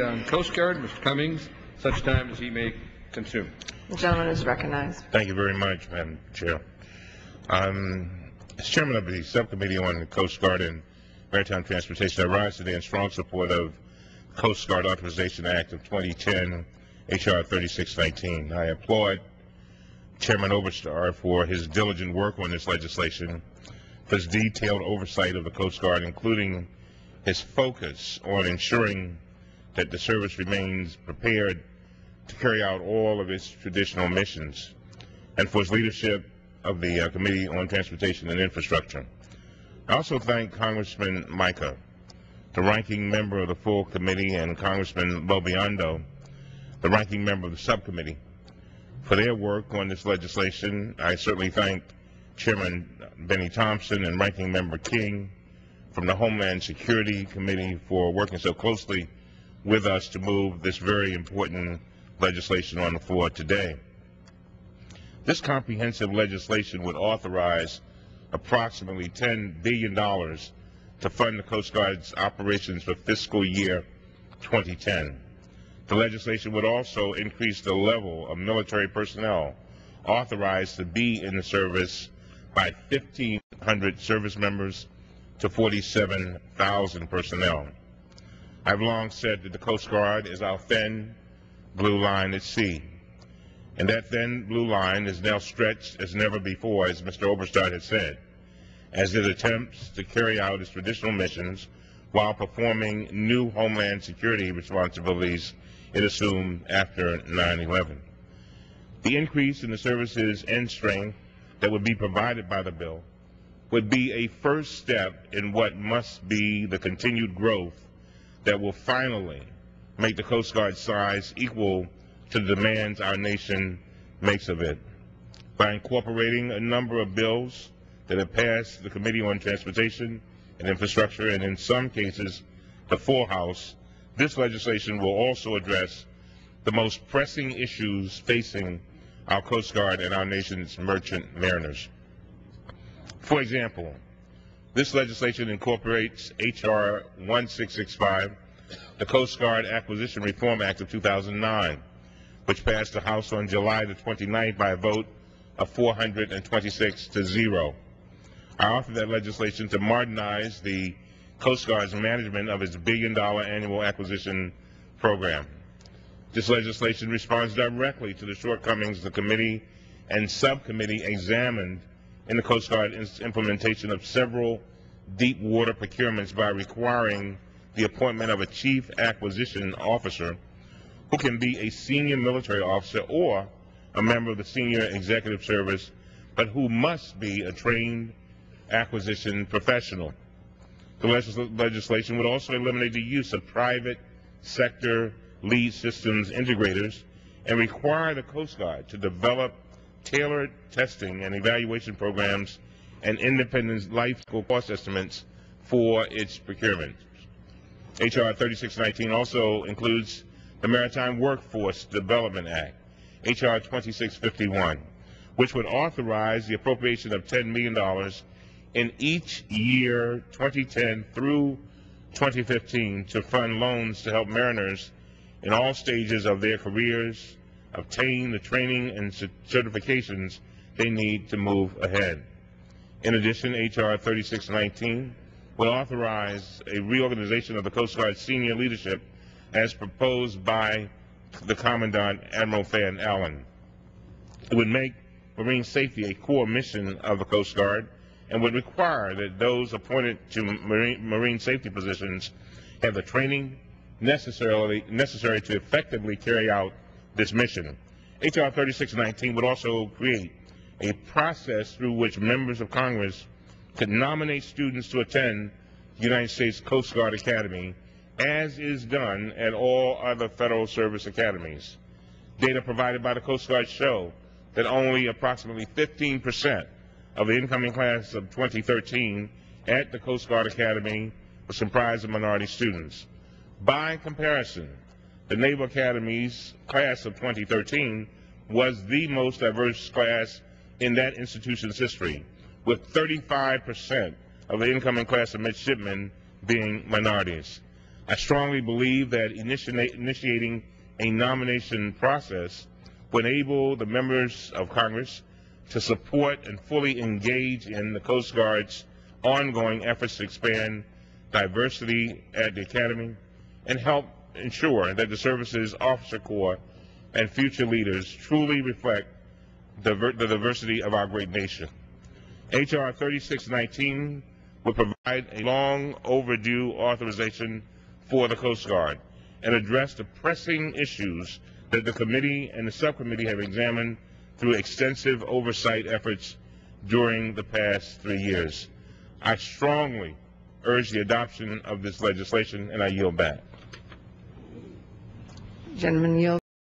On Coast Guard, Mr. Cummings, such time as he may consume. The gentleman is recognized. Thank you very much, Madam Chair. As Chairman of the Subcommittee on the Coast Guard and Maritime Transportation, I rise today in strong support of Coast Guard Authorization Act of 2010, H.R. 3619. I applaud Chairman Oberstar for his diligent work on this legislation, for his detailed oversight of the Coast Guard, including his focus on ensuring that the service remains prepared to carry out all of its traditional missions, and for his leadership of the Committee on Transportation and Infrastructure. I also thank Congressman Micah, the ranking member of the full committee, and Congressman Lobiondo, the ranking member of the subcommittee, for their work on this legislation. I certainly thank Chairman Benny Thompson and Ranking Member King from the Homeland Security Committee for working so closely with us to move this very important legislation on the floor today. This comprehensive legislation would authorize approximately $10 billion to fund the Coast Guard's operations for fiscal year 2010. The legislation would also increase the level of military personnel authorized to be in the service by 1,500 service members to 47,000 personnel. I've long said that the Coast Guard is our thin blue line at sea, and that thin blue line is now stretched as never before, as Mr. Oberstar has said, as it attempts to carry out its traditional missions while performing new homeland security responsibilities it assumed after 9/11. The increase in the services and strength that would be provided by the bill would be a first step in what must be the continued growth that will finally make the Coast Guard size equal to the demands our nation makes of it. By incorporating a number of bills that have passed the Committee on Transportation and Infrastructure, and in some cases the full House, this legislation will also address the most pressing issues facing our Coast Guard and our nation's merchant mariners. For example, this legislation incorporates H.R. 1665, the Coast Guard Acquisition Reform Act of 2009, which passed the House on July the 29th by a vote of 426 to 0. I authored that legislation to modernize the Coast Guard's management of its billion-dollar annual acquisition program. This legislation responds directly to the shortcomings the committee and subcommittee examined in the Coast Guard's implementation of several deep water procurements by requiring the appointment of a chief acquisition officer who can be a senior military officer or a member of the senior executive service, but who must be a trained acquisition professional. The legislation would also eliminate the use of private sector lead systems integrators and require the Coast Guard to develop tailored testing and evaluation programs and independent life cycle cost estimates for its procurement. H.R. 3619 also includes the Maritime Workforce Development Act, H.R. 2651, which would authorize the appropriation of $10 million in each year 2010 through 2015 to fund loans to help mariners in all stages of their careers obtain the training and certifications they need to move ahead. In addition, H.R. 3619 will authorize a reorganization of the Coast Guard senior leadership as proposed by the Commandant, Admiral Fan Allen. It would make marine safety a core mission of the Coast Guard and would require that those appointed to marine safety positions have the training necessary to effectively carry out this mission. H.R. 3619 would also create a process through which members of Congress could nominate students to attend the United States Coast Guard Academy, as is done at all other federal service academies. Data provided by the Coast Guard show that only approximately 15% of the incoming class of 2013 at the Coast Guard Academy was comprised of minority students. By comparison, the Naval Academy's class of 2013 was the most diverse class in that institution's history, with 35% of the incoming class of midshipmen being minorities. I strongly believe that initiating a nomination process will enable the members of Congress to support and fully engage in the Coast Guard's ongoing efforts to expand diversity at the Academy and help ensure that the service's officer corps and future leaders truly reflect the diversity of our great nation. H.R. 3619 will provide a long overdue authorization for the Coast Guard and address the pressing issues that the committee and the subcommittee have examined through extensive oversight efforts during the past 3 years. I strongly urge the adoption of this legislation, and I yield back. Gentleman yield.